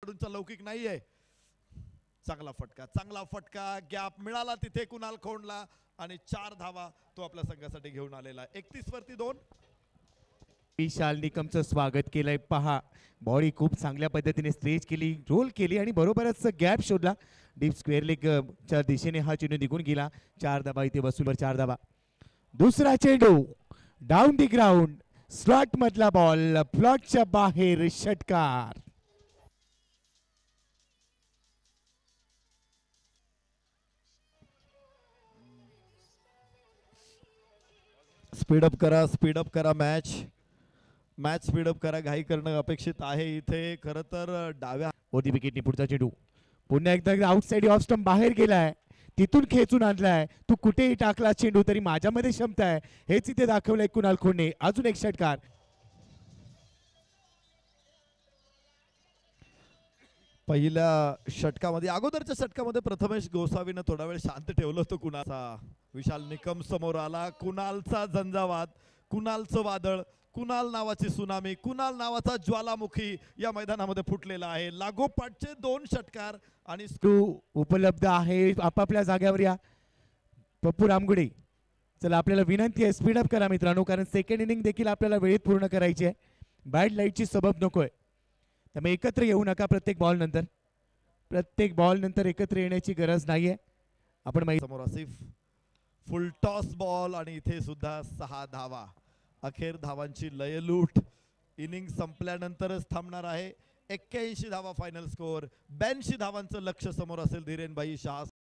खेळाडूंचा लौकिक नाहीये. चांगला फटका गॅप मिळाला तिथे कुणाल खोंडला आणि 4 धावा तो आपल्या संघासाठी घेऊन आलेला. 31 वरती 2. विशाल निकमचं स्वागत केलंय. पहा बॉडी खूप चांगल्या पद्धतीने स्ट्रेच केली, रोल केली आणि बरोबरच गॅप शोधला. डीप स्क्वेअर लेग च्या दिशेने हा चेंडू निघून गेला. 4 धाबा इथे वसूलवर 4 धाबा. दुसरा चेंडू डाऊन दी ग्राउंड, स्लॉट मधला बॉल, प्लॉटच्या बाहेर, षटकार. स्पीडअप करा मॅच स्पीडअप करा. घाई करणं अपेक्षित आहे इथे. खरं तर डाव्या होती विकेटनी. पुढचा चेंडू पुन्हा एकदा आउटसाइड ऑफ स्टंप बाहेर गेलाय, तिथून खेचून आणलाय. तू कुठेही टाकला चेंडू तरी माझ्यामध्ये क्षमता आहे हेच इथे दाखवलंय कुणाल खोंडे. अजून एक षटकार. पहिल्या षटकामध्ये अगोदरच्या षटकामध्ये प्रथमेश गोसावीनं थोडा वेळ शांत ठेवलं होतं कुणाचा. विशाल निकम समोर आला. कुणालचा झंझावात, कुणालचं वादळ, कुणाल नावाची सुनामी, कुणाल नावाचा ज्वालामुखी या मैदानामध्ये फुटलेला आहे. लागोपाठचे 2 षटकार आणि तू उपलब्ध आहे आपापल्या जागेवर या. पप्पू रामगुडे चला आपल्याला विनंती आहे स्पीडअप करा मित्रांनो, कारण सेकंड इनिंग देखील आपल्याला वेळेत पूर्ण करायची आहे. बॅड लाईटची सबब नकोय, त्यामुळे एकत्र येऊ नका. प्रत्येक बॉल नंतर एकत्र येण्याची गरज नाहीये. आपण समोर आसिफ फुल टॉस बॉल आणि इथे सुद्धा 6 धावा. अखेर धावांची लयलूट इनिंग संपल्यानंतरच थांबणार आहे. 81 धावा फायनल स्कोअर. 82 धावांचं लक्ष समोर असेल धीरेनभाई शाह.